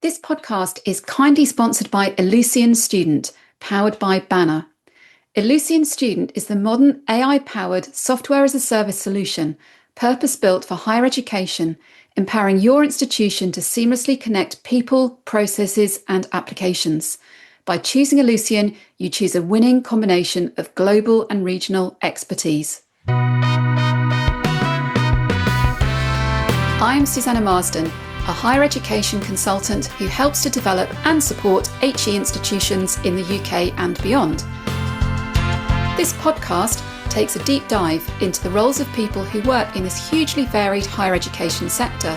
This podcast is kindly sponsored by Ellucian Student, powered by Banner. Ellucian Student is the modern AI-powered software-as-a-service solution, purpose-built for higher education, empowering your institution to seamlessly connect people, processes, and applications. By choosing Ellucian, you choose a winning combination of global and regional expertise. I'm Susanna Marsden, a higher education consultant who helps to develop and support HE institutions in the UK and beyond. This podcast takes a deep dive into the roles of people who work in this hugely varied higher education sector.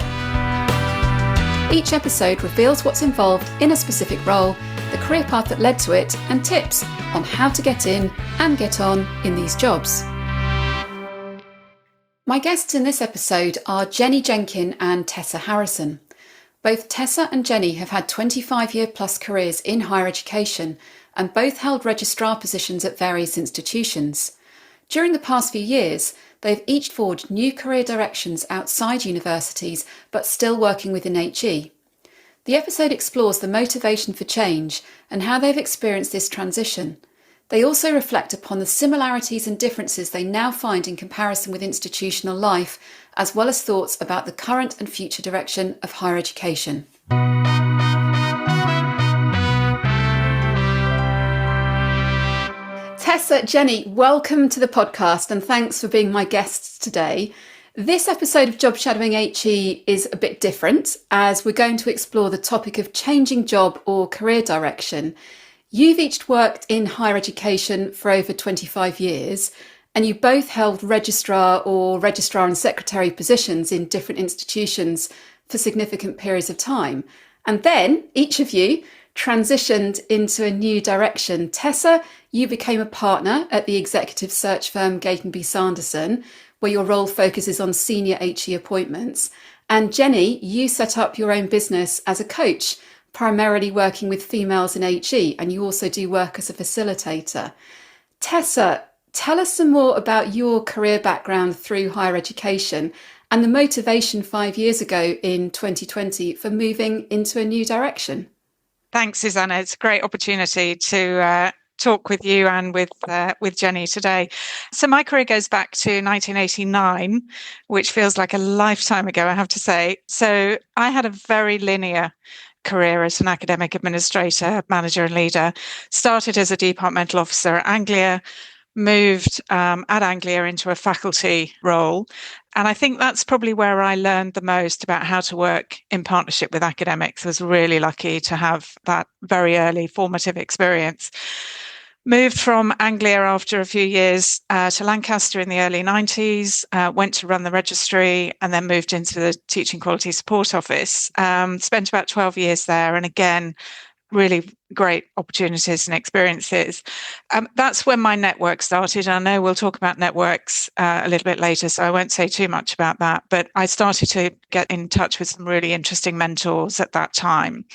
Each episode reveals what's involved in a specific role, the career path that led to it, and tips on how to get in and get on in these jobs. My guests in this episode are Jenkin and Tessa Harrison. Both Tessa and Jenny have had 25-year-plus careers in higher education and both held registrar positions at various institutions. During the past few years, they've each forged new career directions outside universities but still working within HE. The episode explores the motivation for change and how they've experienced this transition. They also reflect upon the similarities and differences they now find in comparison with institutional life, as well as thoughts about the current and future direction of higher education. Tessa, Jenny, welcome to the podcast and thanks for being my guests today. This episode of Job Shadowing HE is a bit different, as we're going to explore the topic of changing job or career direction. You've each worked in higher education for over 25 years, and you both held registrar and secretary positions in different institutions for significant periods of time. And then each of you transitioned into a new direction. Tessa, you became a partner at the executive search firm Gatenby Sanderson, where your role focuses on senior HE appointments. And Jenny, you set up your own business as a coach, primarily working with females in HE, and you also do work as a facilitator. Tessa, tell us some more about your career background through higher education and the motivation 5 years ago in 2020 for moving into a new direction. Thanks, Susanna. It's a great opportunity to talk with you and with Jenny today. So my career goes back to 1989, which feels like a lifetime ago, I have to say. So I had a very linear career as an academic administrator, manager and leader. Started as a departmental officer at Anglia, moved at Anglia into a faculty role. And I think that's probably where I learned the most about how to work in partnership with academics. I was really lucky to have that very early formative experience. Moved from Anglia after a few years to Lancaster in the early 90s, went to run the registry and then moved into the Teaching Quality Support Office. Spent about 12 years there, and again, really great opportunities and experiences. That's when my network started. I know we'll talk about networks a little bit later, so I won't say too much about that, but I started to get in touch with some really interesting mentors at that time.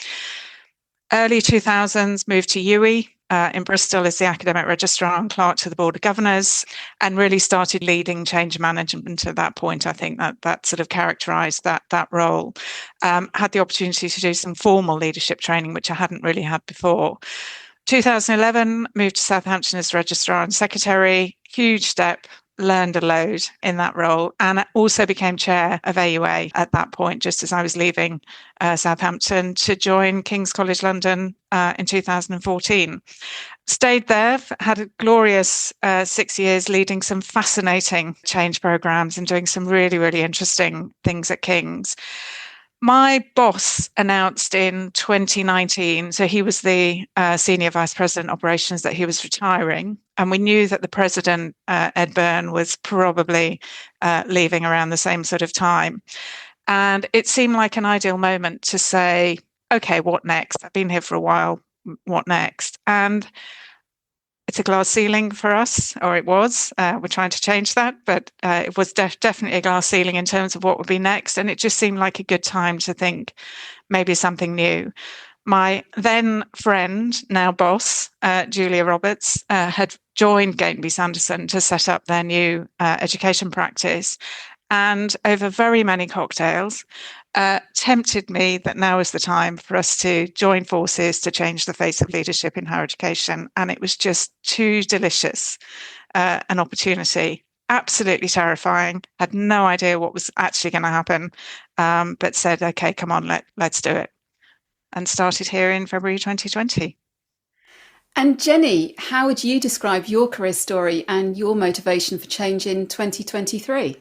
Early 2000s, moved to UWE in Bristol as the academic registrar and clerk to the Board of Governors, and really started leading change management at that point. I think that sort of characterised that role. Had the opportunity to do some formal leadership training, which I hadn't really had before. 2011, moved to Southampton as registrar and secretary. Huge step. Learned a load in that role, and I also became chair of AUA at that point, just as I was leaving Southampton to join King's College London in 2014. Stayed there, had a glorious 6 years leading some fascinating change programs and doing some really, really interesting things at King's. My boss announced in 2019, so he was the Senior Vice President Operations, that he was retiring. And we knew that the President, Ed Byrne, was probably leaving around the same sort of time. And it seemed like an ideal moment to say, okay, what next? I've been here for a while, what next? And it's a glass ceiling for us, or it was. We're trying to change that, but it was definitely a glass ceiling in terms of what would be next. And it just seemed like a good time to think maybe something new. My then friend, now boss, Julia Roberts, had joined Gatenby Sanderson to set up their new education practice. and over very many cocktails, tempted me that now is the time for us to join forces to change the face of leadership in higher education. And it was just too delicious an opportunity. Absolutely terrifying. Had no idea what was actually going to happen, but said, "Okay, come on, let's do it," and started here in February 2020. And Jenny, how would you describe your career story and your motivation for change in 2023?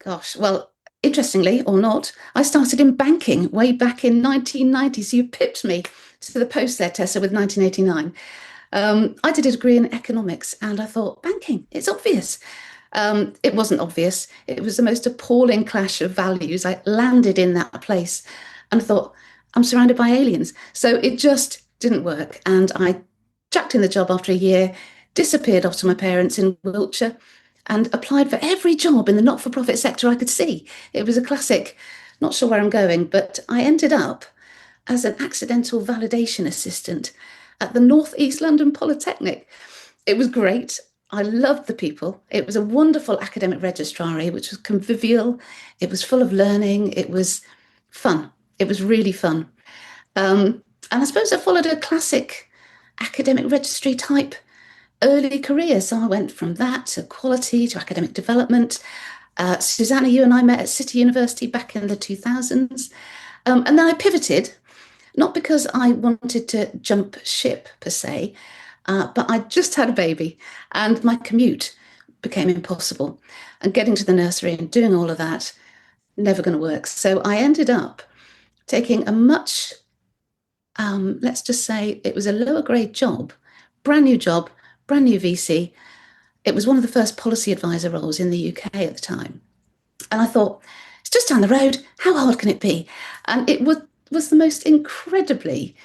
Gosh, well, interestingly or not, I started in banking way back in 1990. So you pipped me to the post there, Tessa, with 1989. I did a degree in economics and I thought, banking, it's obvious. It wasn't obvious. It was the most appalling clash of values. I landed in that place and thought, I'm surrounded by aliens. So it just didn't work. And I chucked in the job after a year, disappeared off to my parents in Wiltshire, and applied for every job in the not-for-profit sector I could see. It was a classic, not sure where I'm going, but I ended up as an accidental validation assistant at the North East London Polytechnic. It was great. I loved the people. It was a wonderful academic registrar, which was convivial. It was full of learning. It was fun. It was really fun. And I suppose I followed a classic academic registry type early career. So I went from that to quality to academic development. Susanna, you and I met at City University back in the 2000s. And then I pivoted, not because I wanted to jump ship per se, but I just had a baby and my commute became impossible. And getting to the nursery and doing all of that, never going to work. So I ended up taking a much, let's just say it was a lower grade job, brand new job, brand new VC. It was one of the first policy advisor roles in the UK at the time. And I thought, it's just down the road. How hard can it be? And it was the most incredibly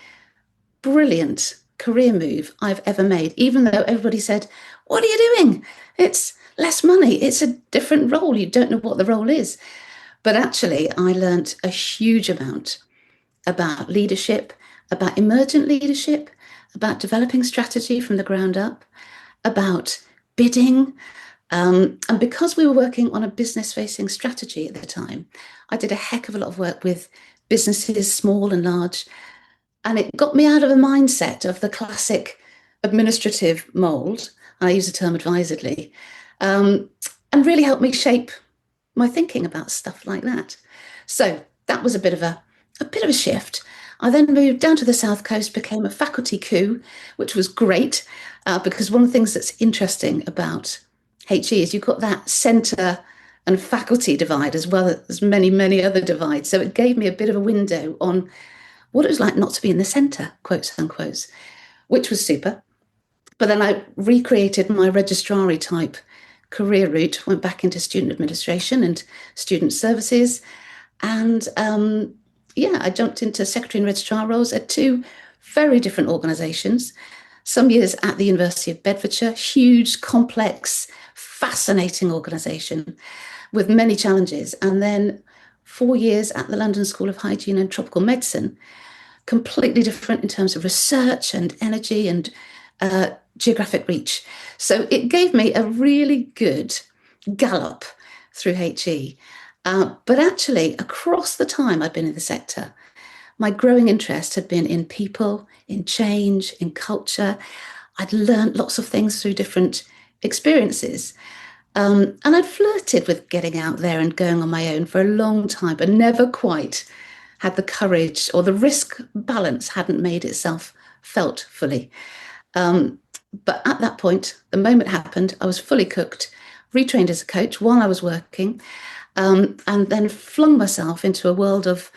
brilliant career move I've ever made, even though everybody said, what are you doing? It's less money. It's a different role. You don't know what the role is. But actually, I learnt a huge amount about leadership, about emergent leadership, about developing strategy from the ground up, about bidding. And because we were working on a business-facing strategy at the time, I did a heck of a lot of work with businesses, small and large. And it got me out of the mindset of the classic administrative mould. I use the term advisedly, and really helped me shape my thinking about stuff like that. So that was a bit of a shift. I then moved down to the South Coast, became a faculty coup, which was great, because one of the things that's interesting about HE is you've got that centre and faculty divide as well as many, many other divides. So it gave me a bit of a window on what it was like not to be in the centre, quotes unquote, which was super. But then I recreated my registrari type career route, went back into student administration and student services. And I jumped into secretary and registrar roles at two very different organisations. Some years at the University of Bedfordshire, huge, complex, fascinating organisation with many challenges. And then 4 years at the London School of Hygiene and Tropical Medicine, completely different in terms of research and energy and geographic reach. So it gave me a really good gallop through HE. But actually, across the time I'd been in the sector, my growing interest had been in people, in change, in culture. I'd learned lots of things through different experiences. And I'd flirted with getting out there and going on my own for a long time, but never quite had the courage, or the risk balance hadn't made itself felt fully. But at that point, the moment happened, I was fully cooked, retrained as a coach while I was working, and then flung myself into a world of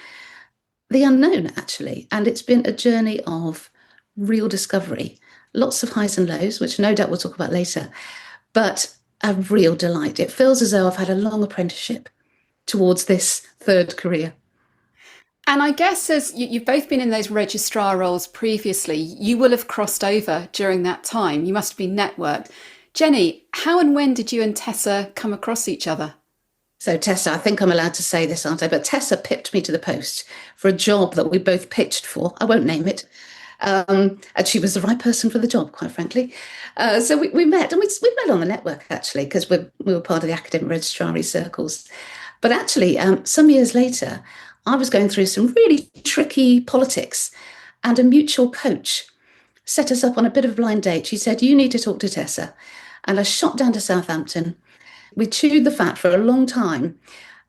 the unknown, actually. And it's been a journey of real discovery, lots of highs and lows, which no doubt we'll talk about later, but a real delight. It feels as though I've had a long apprenticeship towards this third career. And I guess as you've both been in those registrar roles previously, you will have crossed over during that time. You must have been networked. Jenny, how and when did you and Tessa come across each other? So Tessa, I think I'm allowed to say this, aren't I? But Tessa pipped me to the post for a job that we both pitched for. I won't name it. And she was the right person for the job, quite frankly. So we met, and we met on the network, actually, because we were part of the academic registrari circles. But actually, some years later, I was going through some really tricky politics, and a mutual coach set us up on a bit of a blind date. She said, "You need to talk to Tessa." And I shot down to Southampton. We chewed the fat for a long time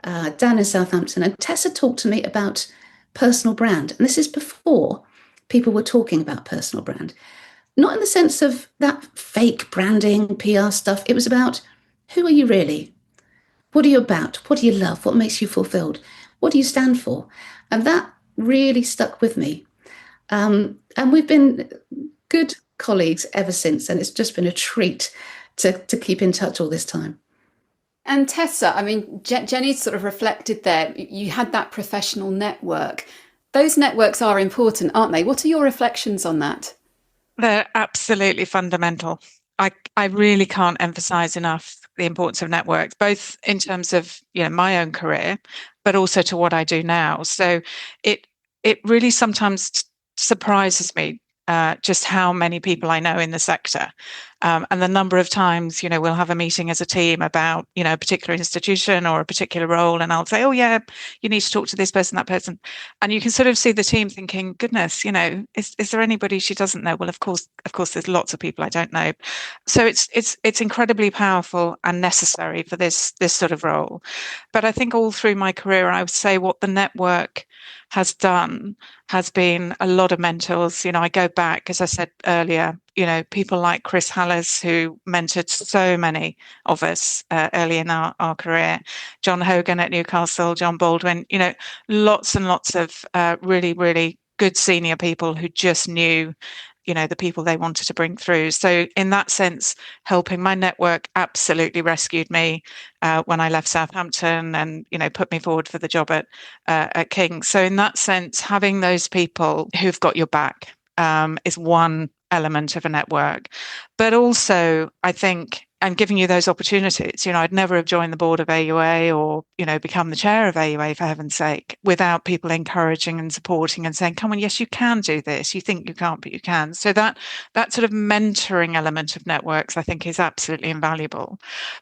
down in Southampton. And Tessa talked to me about personal brand. And this is before people were talking about personal brand. Not in the sense of that fake branding, PR stuff. It was about, who are you really? What are you about? What do you love? What makes you fulfilled? What do you stand for? And that really stuck with me. And we've been good colleagues ever since. And it's just been a treat to keep in touch all this time. And Tessa, I mean, Jenny sort of reflected there. You had that professional network. Those networks are important, aren't they? What are your reflections on that? They're absolutely fundamental. I really can't emphasize enough the importance of networks, both in terms of, my own career, but also to what I do now. So it really sometimes surprises me just how many people I know in the sector. And the number of times, we'll have a meeting as a team about, a particular institution or a particular role. And I'll say, oh, yeah, you need to talk to this person, that person. And you can sort of see the team thinking, goodness, is there anybody she doesn't know? Well, of course, there's lots of people I don't know. So it's incredibly powerful and necessary for this sort of role. But I think all through my career, I would say what the network has done has been a lot of mentors. I go back, as I said earlier, people like Chris Hallis, who mentored so many of us early in our career, John Hogan at Newcastle, John Baldwin, lots and lots of really, really good senior people who just knew the people they wanted to bring through. So in that sense, helping my network absolutely rescued me when I left Southampton and, put me forward for the job at King. So in that sense, having those people who've got your back is one element of a network. But also, I think, and giving you those opportunities, I'd never have joined the board of AUA or, become the chair of AUA, for heaven's sake, without people encouraging and supporting and saying, come on, yes, you can do this. You think you can't, but you can. So that sort of mentoring element of networks, I think, is absolutely invaluable.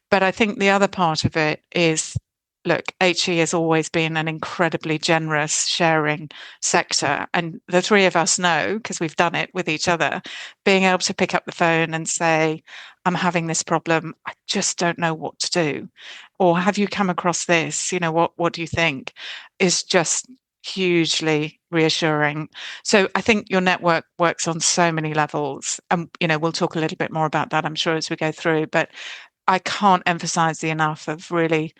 But I think the other part of it is, look, HE has always been an incredibly generous, sharing sector. And the three of us know, because we've done it with each other, being able to pick up the phone and say, I'm having this problem, I just don't know what to do. Or have you come across this? What do you think? Is just hugely reassuring. So I think your network works on so many levels. And, we'll talk a little bit more about that, I'm sure, as we go through. But I can't emphasize the enough of really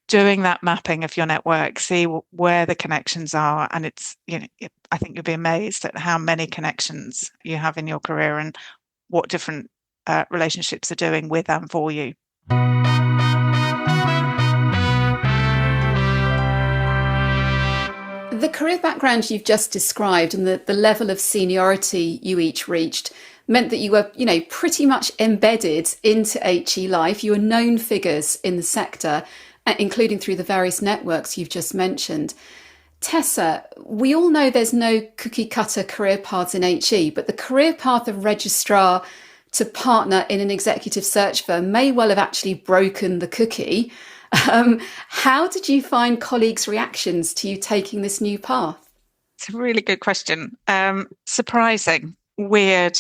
doing that mapping of your network, see where the connections are. And it's, I think you'll be amazed at how many connections you have in your career and what different relationships are doing with and for you. The career background you've just described and the level of seniority you each reached meant that you were, pretty much embedded into HE life. You were known figures in the sector, including through the various networks you've just mentioned. Tessa, we all know there's no cookie cutter career paths in HE, but the career path of registrar to partner in an executive search firm may well have actually broken the cookie. How did you find colleagues' reactions to you taking this new path? It's a really good question. Surprising, weird,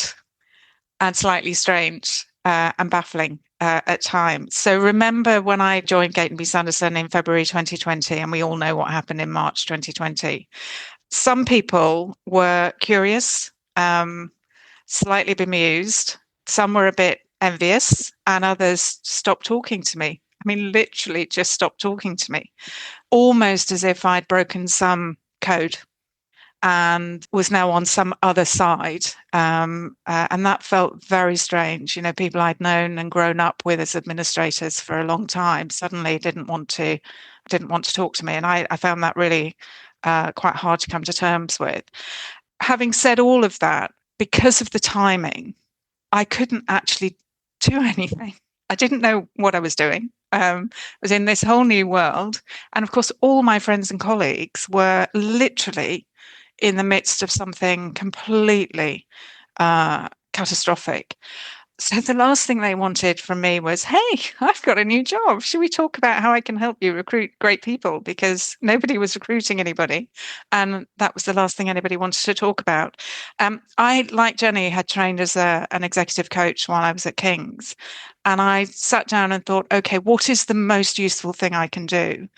and slightly strange and baffling at times. So remember when I joined Gate & Sanderson in February 2020, and we all know what happened in March 2020. Some people were curious, slightly bemused. Some were a bit envious, and others stopped talking to me. I mean, literally just stopped talking to me, almost as if I'd broken some code and was now on some other side. And that felt very strange. People I'd known and grown up with as administrators for a long time suddenly didn't want to talk to me. And I found that really quite hard to come to terms with. Having said all of that, because of the timing, I couldn't actually do anything. I didn't know what I was doing. I was in this whole new world. And of course, all my friends and colleagues were literally in the midst of something completely catastrophic. So the last thing they wanted from me was, hey, I've got a new job. Should we talk about how I can help you recruit great people? Because nobody was recruiting anybody. And that was the last thing anybody wanted to talk about. I, like Jenny, had trained as an executive coach while I was at King's. And I sat down and thought, okay, what is the most useful thing I can do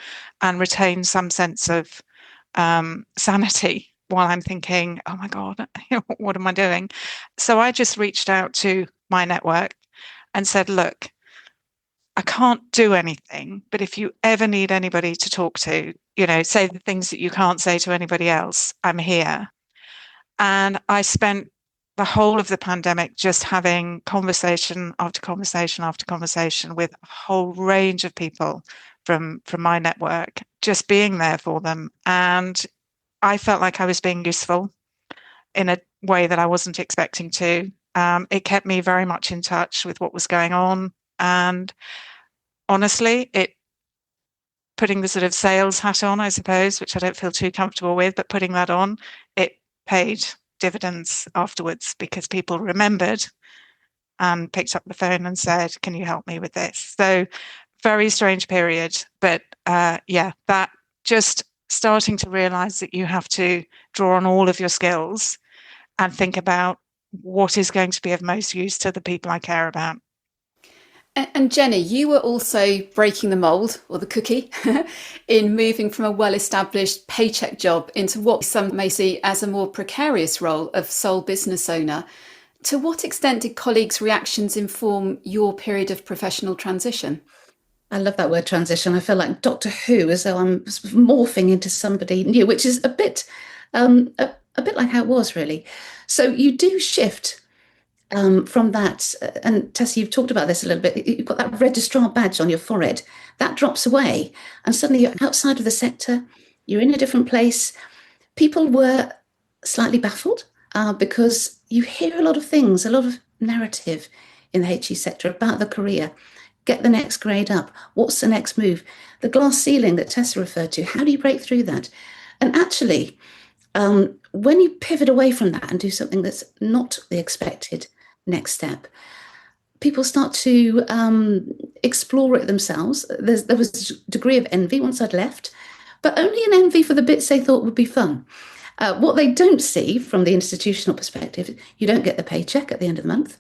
and retain some sense of sanity while I'm thinking, oh my God, what am I doing? So I just reached out to my network and said, look, I can't do anything, but if you ever need anybody to talk to, say the things that you can't say to anybody else, I'm here. And I spent the whole of the pandemic just having conversation after conversation after conversation with a whole range of people from my network, just being there for them. And I felt like I was being useful in a way that I wasn't expecting to. It kept me very much in touch with what was going on. And honestly, putting the sort of sales hat on, I suppose, which I don't feel too comfortable with, but putting that on, it paid dividends afterwards because people remembered and picked up the phone and said, can you help me with this? So very strange period. But that just starting to realize that you have to draw on all of your skills and think about what is going to be of most use to the people I care about. And Jenny, you were also breaking the mold or the cookie in moving from a well-established paycheck job into what some may see as a more precarious role of sole business owner. To what extent did colleagues' reactions inform your period of professional transition? I love that word transition. I feel like Doctor Who, as though I'm morphing into somebody new, which is a bit like how it was really. So you do shift from that, and Tessa, you've talked about this a little bit. You've got that registrar badge on your forehead that drops away, and suddenly you're outside of the sector. You're in a different place. People were slightly baffled because you hear a lot of things, a lot of narrative in the HE sector about the career. Get the next grade up. What's the next move? The glass ceiling that Tessa referred to. How do you break through that? And actually, when you pivot away from that and do something that's not the expected next step, people start to explore it themselves. There was a degree of envy once I'd left, but only an envy for the bits they thought would be fun. What they don't see from the institutional perspective, you don't get the paycheck at the end of the month.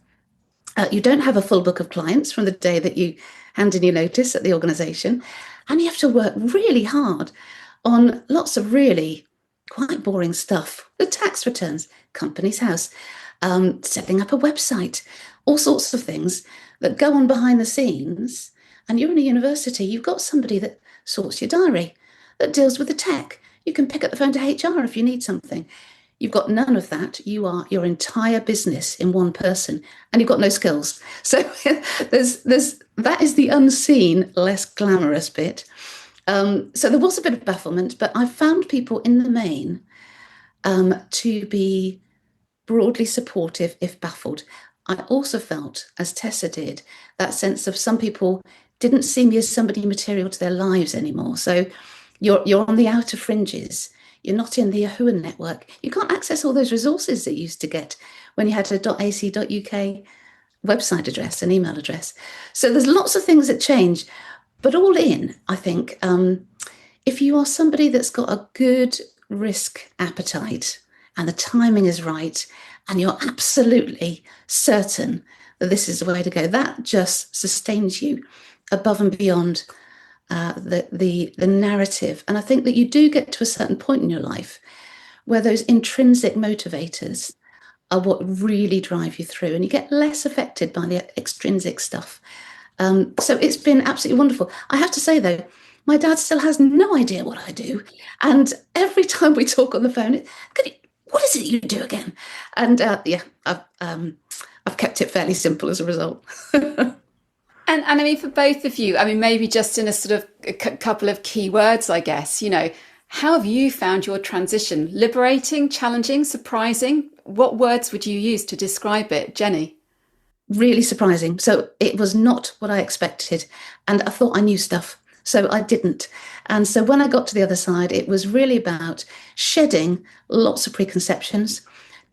You don't have a full book of clients from the day that you hand in your notice at the organisation. And you have to work really hard on lots of really quite boring stuff. The tax returns, company's house, setting up a website, all sorts of things that go on behind the scenes. And you're in a university, you've got somebody that sorts your diary, that deals with the tech. You can pick up the phone to HR if you need something. You've got none of that. You are your entire business in one person, and you've got no skills. So that is the unseen, less glamorous bit. So there was a bit of bafflement, but I found people in the main to be broadly supportive if baffled. I also felt, as Tessa did, that sense of some people didn't see me as somebody material to their lives anymore. So you're on the outer fringes. You're not in the Yahoo network. You can't access all those resources that you used to get when you had a .ac.uk website address and email address. So there's lots of things that change. But all in, I think, if you are somebody that's got a good risk appetite and the timing is right, and you're absolutely certain that this is the way to go, that just sustains you above and beyond the narrative. And I think that you do get to a certain point in your life where those intrinsic motivators are what really drive you through, and you get less affected by the extrinsic stuff. So it's been absolutely wonderful. I have to say, though, my dad still has no idea what I do. And every time we talk on the phone, what is it you do again? And I've kept it fairly simple as a result. And I mean, for both of you, I mean, maybe just in a sort of a couple of key words, I guess, how have you found your transition? Liberating, challenging, surprising? What words would you use to describe it, Jenny? Really surprising. So it was not what I expected. And I thought I knew stuff. So I didn't. And so when I got to the other side, it was really about shedding lots of preconceptions,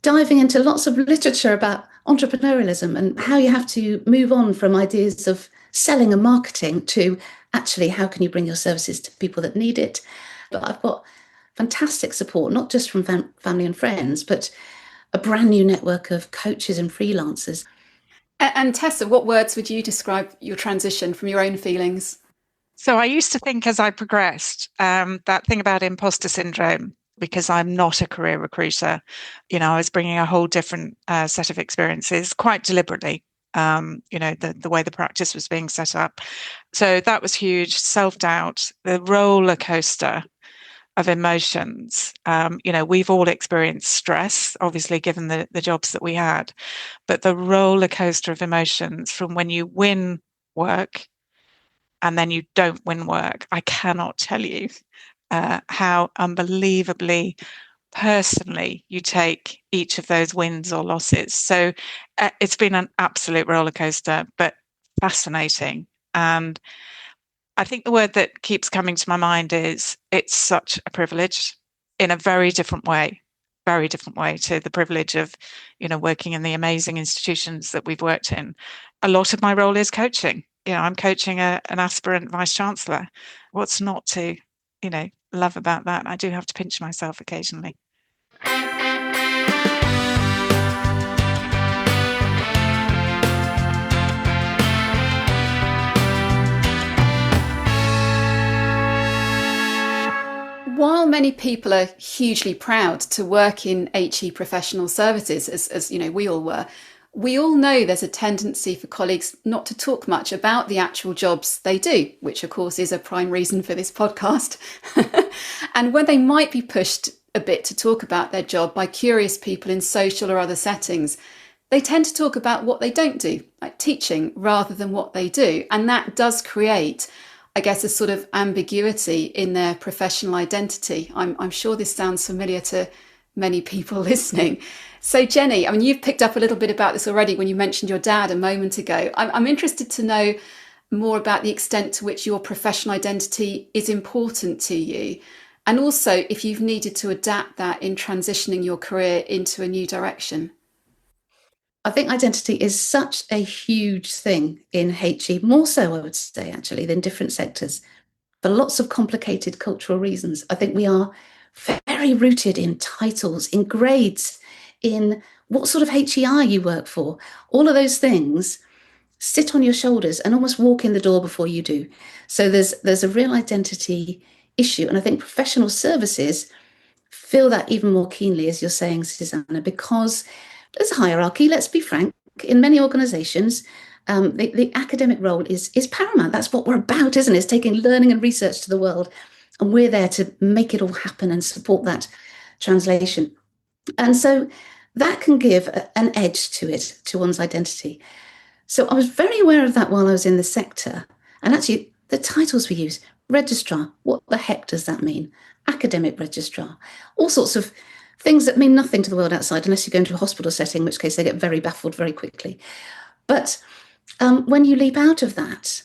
diving into lots of literature about entrepreneurialism and how you have to move on from ideas of selling and marketing to actually how can you bring your services to people that need it. But I've got fantastic support, not just from family and friends, but a brand new network of coaches and freelancers. And Tessa, what words would you describe your transition from your own feelings? So I used to think as I progressed, that thing about imposter syndrome, because I'm not a career recruiter. I was bringing a whole different set of experiences quite deliberately, the way the practice was being set up. So that was huge. Self-doubt, the roller coaster of emotions. We've all experienced stress, obviously, given the jobs that we had, but the roller coaster of emotions from when you win work and then you don't win work. I cannot tell you how unbelievably personally you take each of those wins or losses. So it's been an absolute roller coaster, but fascinating. And I think the word that keeps coming to my mind is it's such a privilege in a very different way to the privilege of, working in the amazing institutions that we've worked in. A lot of my role is coaching. I'm coaching an aspirant vice chancellor. What's not to, love about that? I do have to pinch myself occasionally. While many people are hugely proud to work in HE professional services, as we all were, we all know there's a tendency for colleagues not to talk much about the actual jobs they do, which of course is a prime reason for this podcast. And when they might be pushed a bit to talk about their job by curious people in social or other settings, they tend to talk about what they don't do, like teaching, rather than what they do. And that does create, I guess, a sort of ambiguity in their professional identity. I'm sure this sounds familiar to many people listening. So Jenny, I mean, you've picked up a little bit about this already when you mentioned your dad a moment ago. I'm interested to know more about the extent to which your professional identity is important to you. And also if you've needed to adapt that in transitioning your career into a new direction. I think identity is such a huge thing in HE, more so, I would say, actually, than different sectors, for lots of complicated cultural reasons. I think we are very rooted in titles, in grades, in what sort of HEI you work for. All of those things sit on your shoulders and almost walk in the door before you do. So there's a real identity issue. And I think professional services feel that even more keenly, as you're saying, Susanna, because there's a hierarchy, let's be frank. In many organisations, the academic role is paramount. That's what we're about, isn't it? It's taking learning and research to the world. And we're there to make it all happen and support that translation. And so that can give an edge to it, to one's identity. So I was very aware of that while I was in the sector. And actually, the titles we use, registrar, what the heck does that mean? Academic registrar, all sorts of things that mean nothing to the world outside, unless you go into a hospital setting, in which case they get very baffled very quickly. But when you leap out of that,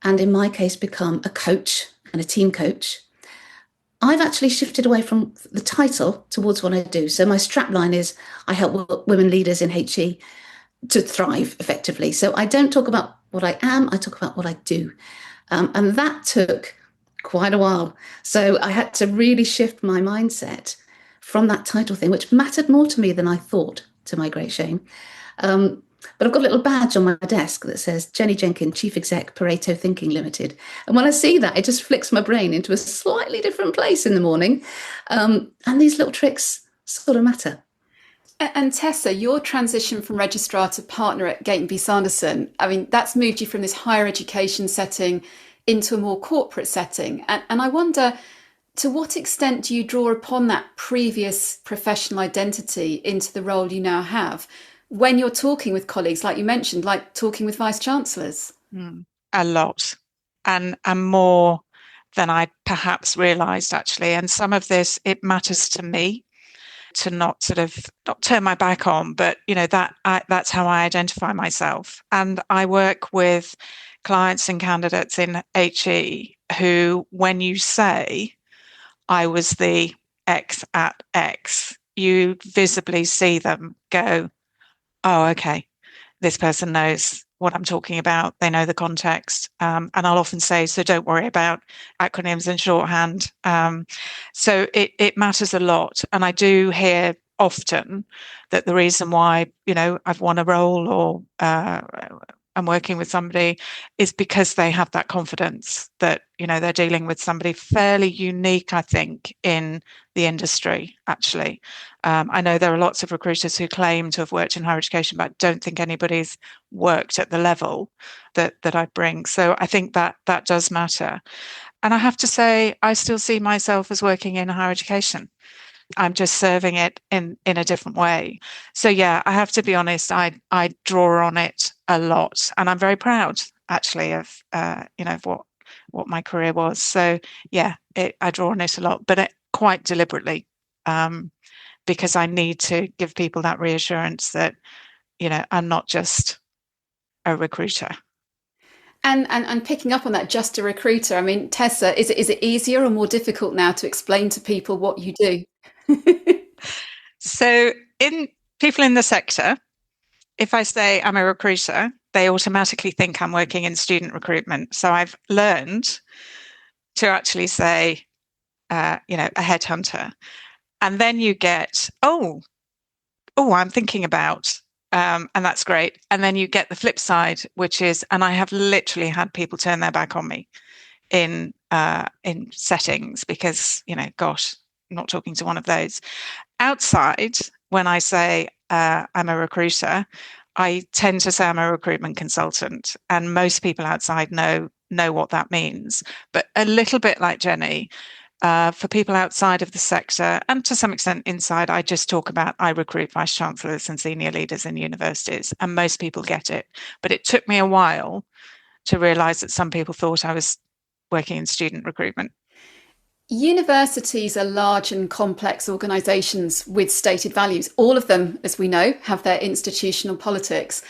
and in my case become a coach and a team coach, I've actually shifted away from the title towards what I do. So my strapline is I help women leaders in HE to thrive effectively. So I don't talk about what I am, I talk about what I do. And that took quite a while. So I had to really shift my mindset from that title thing, which mattered more to me than I thought, to my great shame. But I've got a little badge on my desk that says Jenny Jenkin, Chief Exec, Pareto Thinking Limited. And when I see that, it just flicks my brain into a slightly different place in the morning. And these little tricks sort of matter. And Tessa, your transition from registrar to partner at Gatesby Sanderson, I mean, that's moved you from this higher education setting into a more corporate setting. And I wonder, to what extent do you draw upon that previous professional identity into the role you now have when you're talking with colleagues, like you mentioned, like talking with vice chancellors? A lot, and more than I perhaps realised, actually. And some of this, it matters to me to not turn my back on, but that's how I identify myself. And I work with clients and candidates in HE who, when you say I was the X at X, you visibly see them go, oh, okay, this person knows what I'm talking about. They know the context. And I'll often say, so don't worry about acronyms and shorthand. So it matters a lot. And I do hear often that the reason why, I've won a role or I'm working with somebody is because they have that confidence that, they're dealing with somebody fairly unique, I think, in the industry, actually. I know there are lots of recruiters who claim to have worked in higher education, but I don't think anybody's worked at the level that I bring. So I think that does matter. And I have to say, I still see myself as working in higher education. I'm just serving it in a different way. So yeah, I have to be honest, I draw on it a lot, and I'm very proud actually of of what my career was. So yeah, I draw on it a lot, but quite deliberately, because I need to give people that reassurance that I'm not just a recruiter. And picking up on that, just a recruiter. I mean, Tessa, is it easier or more difficult now to explain to people what you do? So in people in the sector, if I say I'm a recruiter, they automatically think I'm working in student recruitment. So I've learned to actually say, a headhunter. And then you get, I'm thinking about, and that's great. And then you get the flip side, which is, and I have literally had people turn their back on me in settings because, gosh, I'm not talking to one of those. Outside, when I say I'm a recruiter, I tend to say I'm a recruitment consultant, and most people outside know what that means. But a little bit like Jenny, for people outside of the sector, and to some extent inside, I just talk about I recruit vice chancellors and senior leaders in universities, and most people get it. But it took me a while to realise that some people thought I was working in student recruitment. Universities are large and complex organisations with stated values. All of them, as we know, have their institutional politics,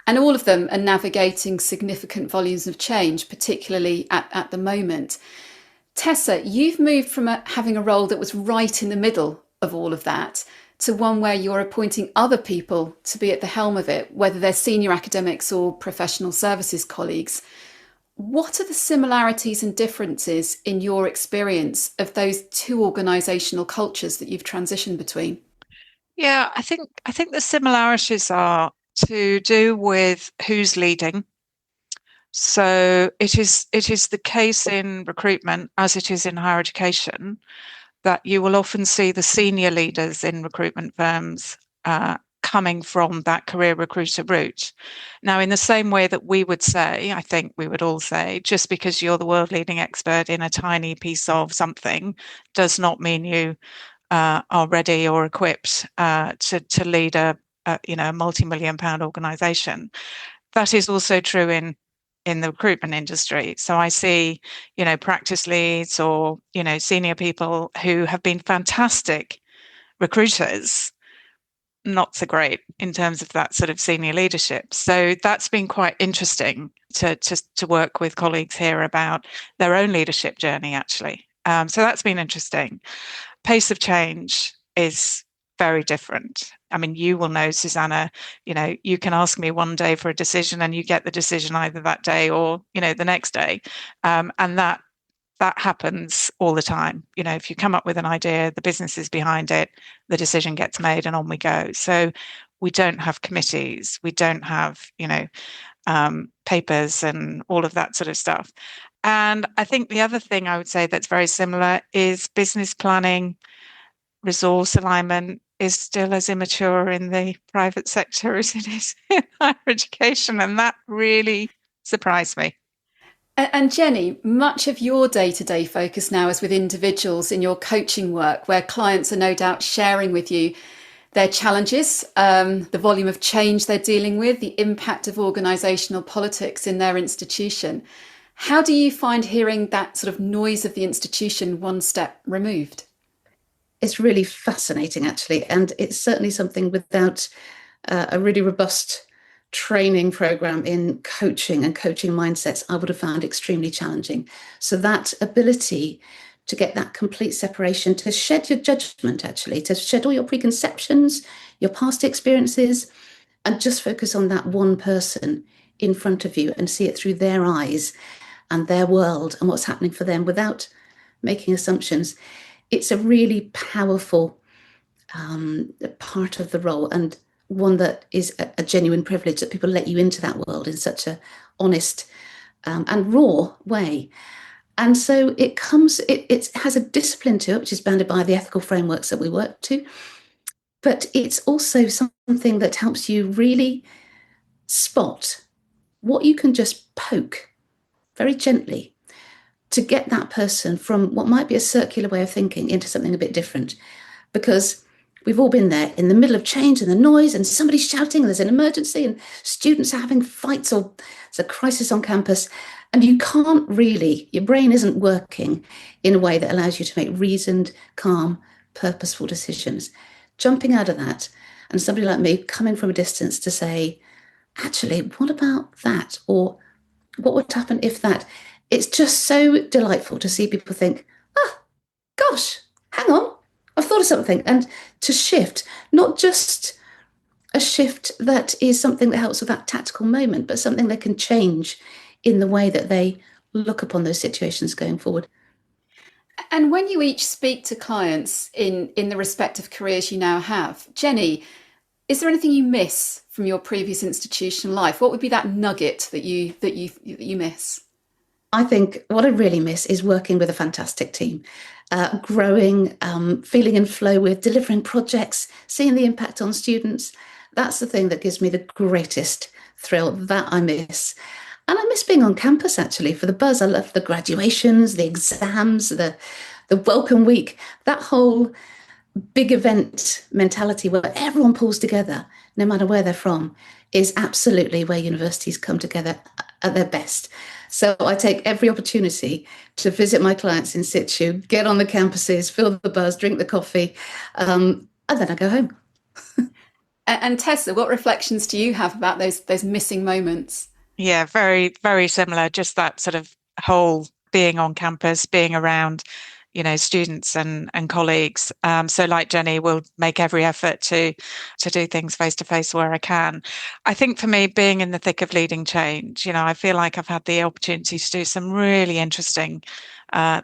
and all of them are navigating significant volumes of change, particularly at the moment. Tessa, you've moved from having a role that was right in the middle of all of that to one where you're appointing other people to be at the helm of it, whether they're senior academics or professional services colleagues. What are the similarities and differences in your experience of those two organisational cultures that you've transitioned between? Yeah, I think the similarities are to do with who's leading. So it is the case in recruitment as it is in higher education that you will often see the senior leaders in recruitment firms coming from that career recruiter route. Now, in the same way that we would say, I think we would all say, just because you're the world leading expert in a tiny piece of something does not mean you are ready or equipped to lead a multi-million pound organization. That is also true in the recruitment industry. So I see, practice leads or, senior people who have been fantastic recruiters, not so great in terms of that sort of senior leadership. So that's been quite interesting to work with colleagues here about their own leadership journey, actually. So that's been interesting. Pace of change is very different. I mean, you will know, Susanna, you can ask me one day for a decision and you get the decision either that day or, the next day. And that happens all the time. If you come up with an idea, the business is behind it, the decision gets made and on we go. So we don't have committees. We don't have, papers and all of that sort of stuff. And I think the other thing I would say that's very similar is business planning, resource alignment is still as immature in the private sector as it is in higher education. And that really surprised me. And Jenny, much of your day-to-day focus now is with individuals in your coaching work, where clients are no doubt sharing with you their challenges, the volume of change they're dealing with, the impact of organisational politics in their institution. How do you find hearing that sort of noise of the institution one step removed? It's really fascinating, actually. And it's certainly something without a really robust training program in coaching and coaching mindsets, I would have found extremely challenging. So that ability to get that complete separation, to shed your judgment, actually, to shed all your preconceptions, your past experiences, and just focus on that one person in front of you and see it through their eyes and their world and what's happening for them without making assumptions. It's a really powerful part of the role, and one that is a genuine privilege that people let you into that world in such a honest and raw way. And so it has a discipline to it, which is bounded by the ethical frameworks that we work to. But it's also something that helps you really spot what you can just poke very gently to get that person from what might be a circular way of thinking into something a bit different. Because we've all been there in the middle of change and the noise and somebody's shouting and there's an emergency and students are having fights or there's a crisis on campus, and you can't really, your brain isn't working in a way that allows you to make reasoned, calm, purposeful decisions. Jumping out of that and somebody like me coming from a distance to say, actually, what about that? Or what would happen if that? It's just so delightful to see people think, gosh, hang on, I've thought of something. And to shift, not just a shift that is something that helps with that tactical moment, but something that can change in the way that they look upon those situations going forward. And when you each speak to clients in the respective careers you now have, Jenny, is there anything you miss from your previous institutional life? What would be that nugget that you miss? I think what I really miss is working with a fantastic team, growing, feeling in flow with, delivering projects, seeing the impact on students. That's the thing that gives me the greatest thrill, that I miss. And I miss being on campus, actually, for the buzz. I love the graduations, the exams, the welcome week, that whole big event mentality where everyone pulls together, no matter where they're from, is absolutely where universities come together at their best. So I take every opportunity to visit my clients in situ, get on the campuses, feel the buzz, drink the coffee, and then I go home. And Tessa, what reflections do you have about those missing moments? Yeah, very, very similar. Just that sort of whole being on campus, being around, students and colleagues. So like Jenny, will make every effort to do things face to face where I can. I think for me, being in the thick of leading change, I feel like I've had the opportunity to do some really interesting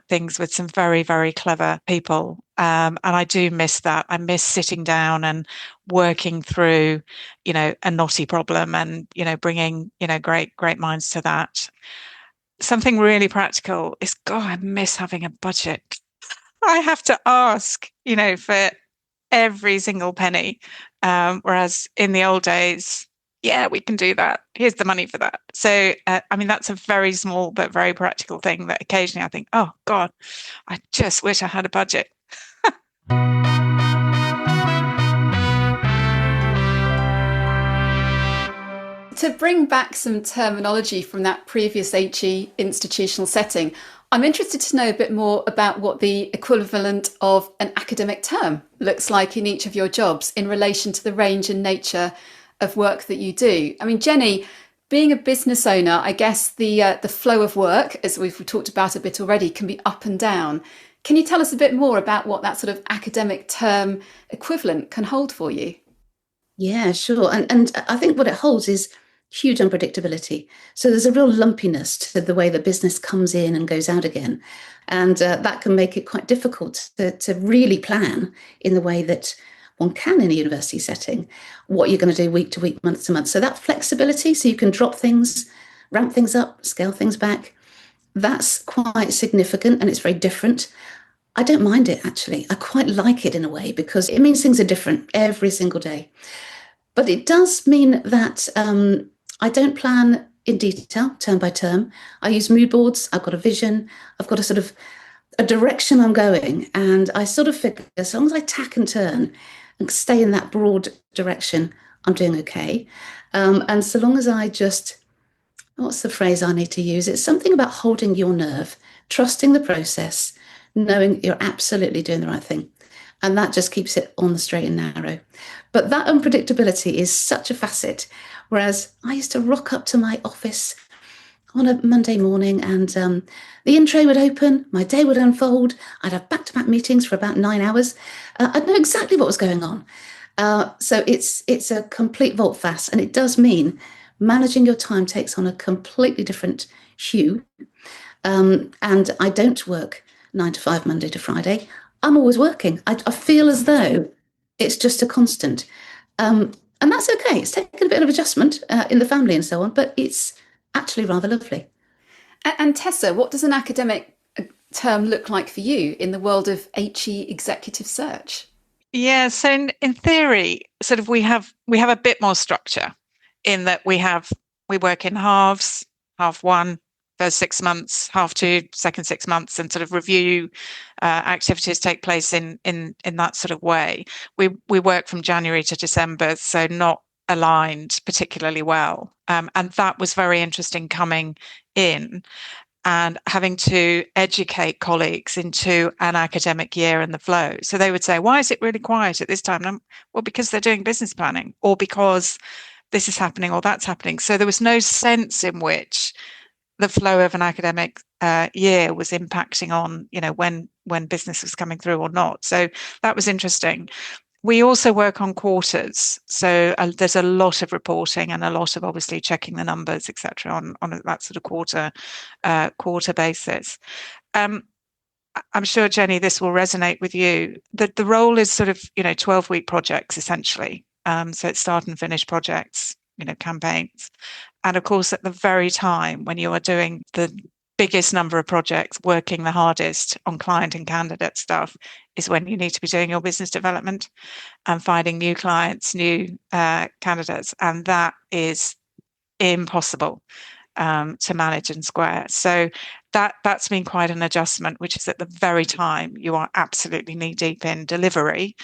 things with some very, very clever people. And I do miss that. I miss sitting down and working through, a knotty problem and, bringing, great minds to that. Something really practical is, God, I miss having a budget. I have to ask, for every single penny. Whereas in the old days, yeah, we can do that. Here's the money for that. So, that's a very small but very practical thing that occasionally I think, oh, God, I just wish I had a budget. To bring back some terminology from that previous HE institutional setting, I'm interested to know a bit more about what the equivalent of an academic term looks like in each of your jobs in relation to the range and nature of work that you do. I mean, Jenny, being a business owner, I guess the flow of work, as we've talked about a bit already, can be up and down. Can you tell us a bit more about what that sort of academic term equivalent can hold for you? Yeah, sure. And I think what it holds is huge unpredictability. So there's a real lumpiness to the way that business comes in and goes out again. And that can make it quite difficult to really plan in the way that one can in a university setting, what you're going to do week to week, month to month. So that flexibility, so you can drop things, ramp things up, scale things back, that's quite significant and it's very different. I don't mind it, actually. I quite like it in a way because it means things are different every single day. But it does mean that I don't plan in detail, term by term. I use mood boards. I've got a vision. I've got a sort of a direction I'm going. And I sort of figure as long as I tack and turn and stay in that broad direction, I'm doing okay. And so long as I just, what's the phrase I need to use? It's something about holding your nerve, trusting the process, knowing you're absolutely doing the right thing. And that just keeps it on the straight and narrow. But that unpredictability is such a facet. Whereas I used to rock up to my office on a Monday morning and the in-tray would open, my day would unfold, I'd have back-to-back meetings for about 9 hours. I'd know exactly what was going on. So it's a complete volte-face, and it does mean managing your time takes on a completely different hue. And I don't work 9 to 5 Monday to Friday. I'm always working. I feel as though it's just a constant. And that's okay. It's taken a bit of adjustment in the family and so on, but it's actually rather lovely. And Tessa, what does an academic term look like for you in the world of HE executive search? Yeah, so in theory, sort of we have a bit more structure in that we work in halves, half one, first 6 months, half two, second 6 months, and sort of review activities take place in that sort of way. We work from January to December, so not aligned particularly well. And that was very interesting coming in and having to educate colleagues into an academic year and the flow. So they would say, why is it really quiet at this time? And well, because they're doing business planning, or because this is happening or that's happening. So there was no sense in which the flow of an academic year was impacting on, when business was coming through or not. So that was interesting. We also work on quarters, so there's a lot of reporting and a lot of obviously checking the numbers, etc., on that sort of quarter basis. I'm sure, Jenny, this will resonate with you. The role is sort of 12-week projects essentially. So it's start and finish projects, campaigns, and of course at the very time when you are doing the biggest number of projects, working the hardest on client and candidate stuff, is when you need to be doing your business development and finding new clients, new candidates, and that is impossible to manage and square. So that's been quite an adjustment, which is at the very time you are absolutely knee deep in delivery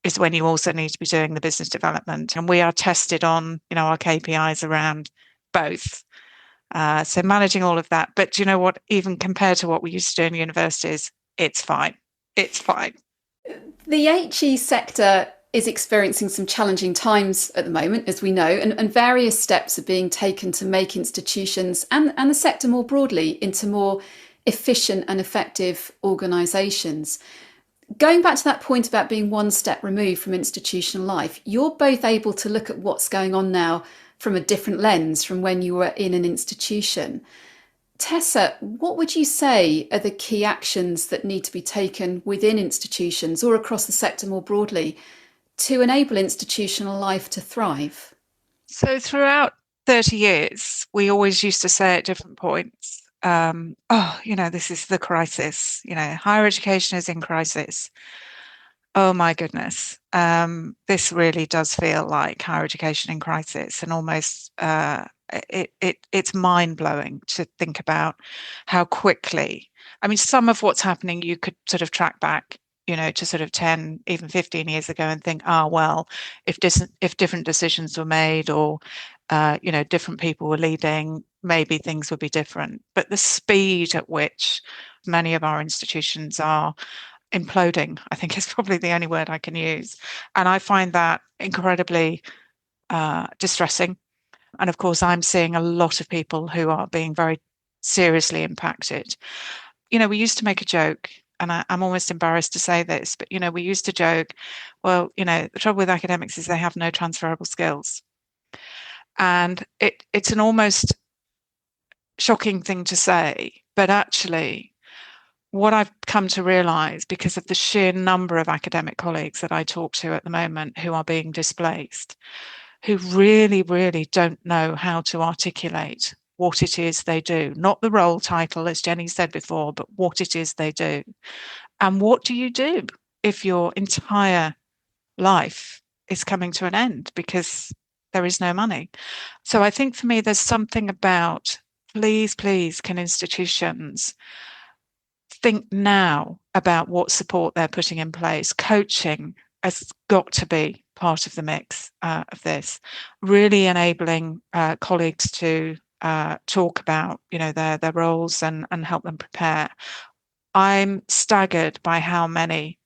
is when you also need to be doing the business development. And we are tested on, our KPIs around both. So managing all of that. But do you know what? Even compared to what we used to do in universities, it's fine. It's fine. The HE sector is experiencing some challenging times at the moment, as we know, and various steps are being taken to make institutions and the sector more broadly into more efficient and effective organisations. Going back to that point about being one step removed from institutional life, you're both able to look at what's going on now from a different lens from when you were in an institution. Tessa, what would you say are the key actions that need to be taken within institutions or across the sector more broadly to enable institutional life to thrive? So throughout 30 years, we always used to say at different points, this is the crisis, higher education is in crisis. Oh my goodness. This really does feel like higher education in crisis, and almost it's mind-blowing to think about how quickly. I mean, some of what's happening you could sort of track back, to sort of 10, even 15 years ago and think, well, if different decisions were made or different people were leading, maybe things would be different. But the speed at which many of our institutions are imploding, I think is probably the only word I can use. And I find that incredibly distressing. And of course, I'm seeing a lot of people who are being very seriously impacted. We used to make a joke, and I'm almost embarrassed to say this, but, we used to joke, well, the trouble with academics is they have no transferable skills. And it's an almost shocking thing to say, but actually, what I've come to realize, because of the sheer number of academic colleagues that I talk to at the moment who are being displaced, who really, really don't know how to articulate what it is they do, not the role title, as Jenny said before, but what it is they do. And what do you do if your entire life is coming to an end because there is no money? So I think for me, there's something about, please, can institutions think now about what support they're putting in place. Coaching has got to be part of the mix of this, really enabling colleagues to talk about their roles and help them prepare. I'm staggered by how many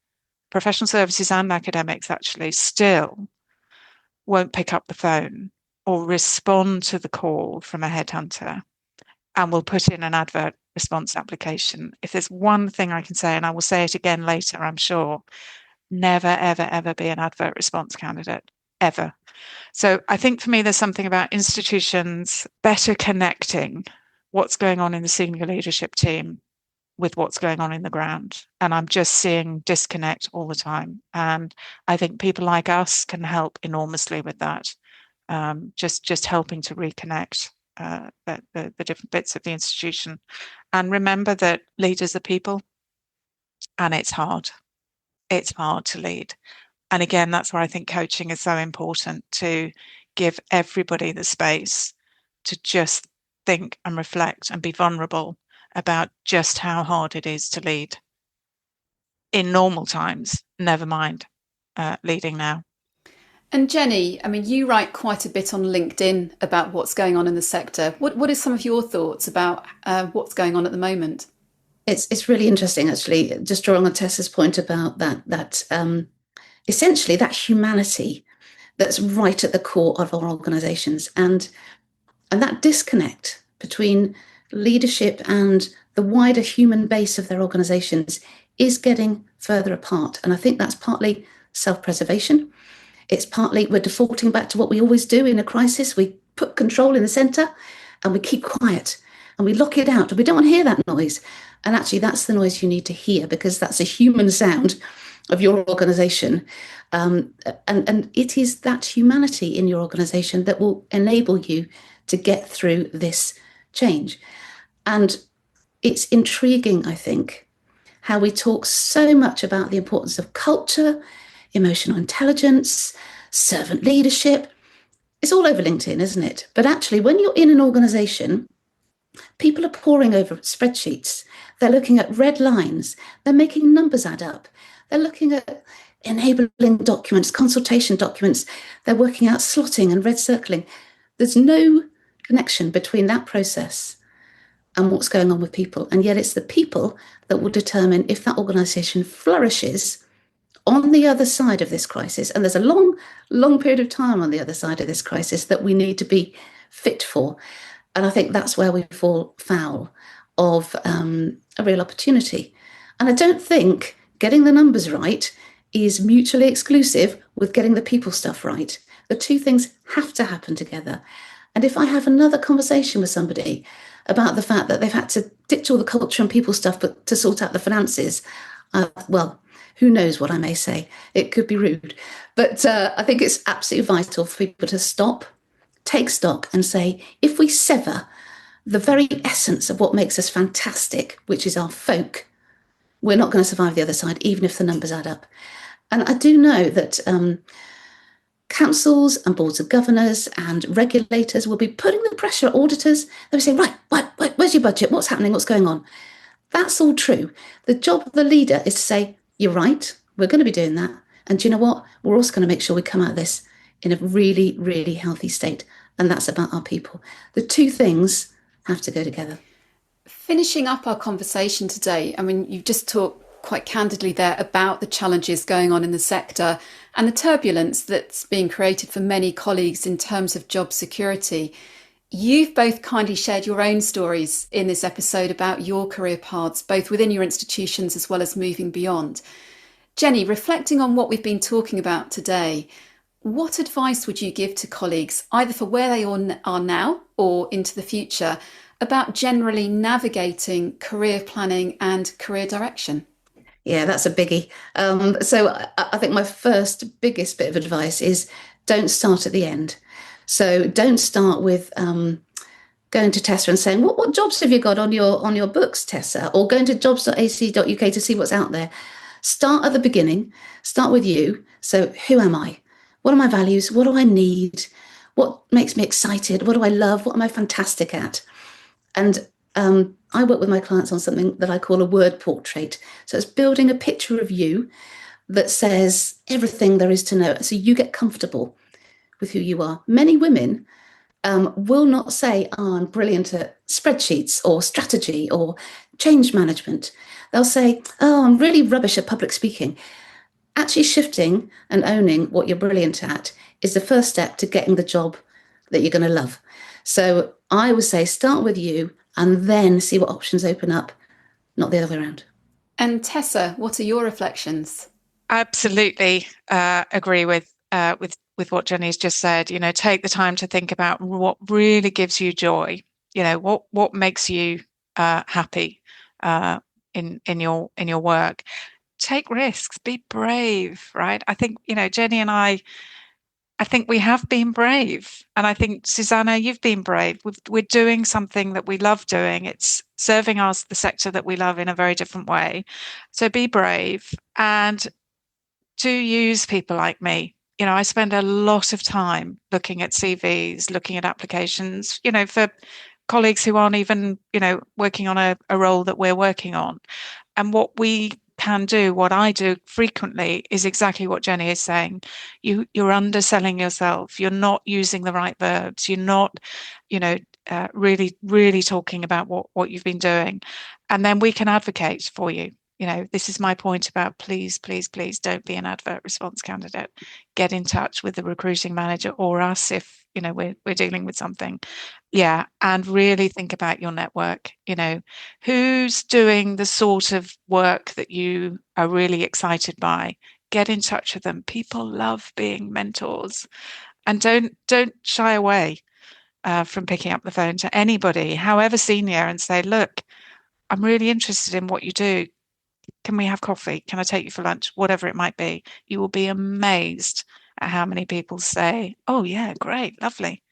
professional services and academics actually still won't pick up the phone or respond to the call from a headhunter and will put in an advert response application. If there's one thing I can say, and I will say it again later, I'm sure, never, ever, ever be an advert response candidate, ever. So I think for me, there's something about institutions better connecting what's going on in the senior leadership team with what's going on in the ground. And I'm just seeing disconnect all the time. And I think people like us can help enormously with that. Just helping to reconnect the different bits of the institution. And remember that leaders are people, and it's hard. It's hard to lead. And again, that's where I think coaching is so important, to give everybody the space to just think and reflect and be vulnerable about just how hard it is to lead in normal times, never mind leading now. And Jenny, I mean, you write quite a bit on LinkedIn about what's going on in the sector. What are some of your thoughts about what's going on at the moment? It's really interesting, actually, just drawing on Tessa's point about that essentially that humanity that's right at the core of our organisations, and that disconnect between leadership and the wider human base of their organisations is getting further apart. And I think that's partly self-preservation. It's partly we're defaulting back to what we always do in a crisis. We put control in the centre and we keep quiet and we lock it out. We don't want to hear that noise. And actually, that's the noise you need to hear, because that's a human sound of your organisation. And it is that humanity in your organisation that will enable you to get through this change. And it's intriguing, I think, how we talk so much about the importance of culture, emotional intelligence, servant leadership. It's all over LinkedIn, isn't it? But actually, when you're in an organisation, people are poring over spreadsheets. They're looking at red lines. They're making numbers add up. They're looking at enabling documents, consultation documents. They're working out slotting and red circling. There's no connection between that process and what's going on with people. And yet it's the people that will determine if that organisation flourishes on the other side of this crisis. And there's a long, long period of time on the other side of this crisis that we need to be fit for. And I think that's where we fall foul of a real opportunity. And I don't think getting the numbers right is mutually exclusive with getting the people stuff right. The two things have to happen together. And if I have another conversation with somebody about the fact that they've had to ditch all the culture and people stuff but to sort out the finances, well, who knows what I may say. It could be rude. But I think it's absolutely vital for people to stop, take stock and say, if we sever the very essence of what makes us fantastic, which is our folk, we're not going to survive the other side, even if the numbers add up. And I do know that councils and boards of governors and regulators will be putting the pressure at auditors. They'll be saying, right, where's your budget? What's happening? What's going on? That's all true. The job of the leader is to say, you're right, we're going to be doing that. And do you know what? We're also going to make sure we come out of this in a really, really healthy state. And that's about our people. The two things have to go together. Finishing up our conversation today, I mean, you've just talked quite candidly there about the challenges going on in the sector and the turbulence that's being created for many colleagues in terms of job security. You've both kindly shared your own stories in this episode about your career paths, both within your institutions as well as moving beyond. Jenny, reflecting on what we've been talking about today, what advice would you give to colleagues, either for where they are now or into the future, about generally navigating career planning and career direction? Yeah, that's a biggie. So I think my first biggest bit of advice is don't start at the end. So don't start with going to Tessa and saying, what jobs have you got on your books, Tessa? Or going to jobs.ac.uk to see what's out there. Start at the beginning. Start with you. So who am I? What are my values? What do I need? What makes me excited? What do I love? What am I fantastic at? And I work with my clients on something that I call a word portrait. So it's building a picture of you that says everything there is to know. So you get comfortable with who you are. Many women will not say, oh, I'm brilliant at spreadsheets or strategy or change management. They'll say, oh, I'm really rubbish at public speaking. Actually shifting and owning what you're brilliant at is the first step to getting the job that you're going to love. So I would say start with you and then see what options open up, not the other way around. And Tessa, what are your reflections? Absolutely agree with what Jenny's just said. Take the time to think about what really gives you joy. What makes you happy in your work. Take risks, be brave, right? I think, Jenny and I think we have been brave. And I think, Susanna, you've been brave. We're doing something that we love doing. It's serving us, the sector that we love, in a very different way. So be brave and do use people like me. I spend a lot of time looking at CVs, looking at applications, for colleagues who aren't even, working on a role that we're working on. And what we can do, what I do frequently, is exactly what Jenny is saying. You're underselling yourself. You're not using the right verbs. You're not, really, really talking about what you've been doing. And then we can advocate for you. This is my point about please, please, please don't be an advert response candidate. Get in touch with the recruiting manager or us if, we're dealing with something. Yeah. And really think about your network. Who's doing the sort of work that you are really excited by? Get in touch with them. People love being mentors. And don't shy away from picking up the phone to anybody, however senior, and say, look, I'm really interested in what you do. Can we have coffee? Can I take you for lunch? Whatever it might be. You will be amazed at how many people say, oh, yeah, great, lovely.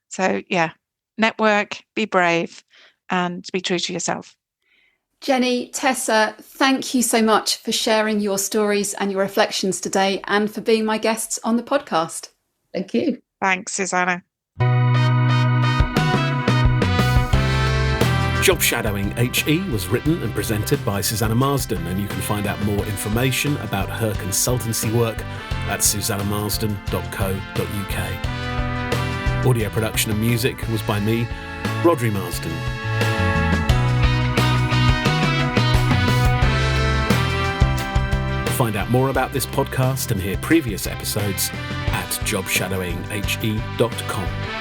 So, yeah, network, be brave, and be true to yourself. Jenny, Tessa, thank you so much for sharing your stories and your reflections today and for being my guests on the podcast. Thank you. Thanks, Susanna. Job Shadowing HE was written and presented by Susanna Marsden, and you can find out more information about her consultancy work at susannamarsden.co.uk. Audio production and music was by me, Rodri Marsden. Find out more about this podcast and hear previous episodes at jobshadowinghe.com.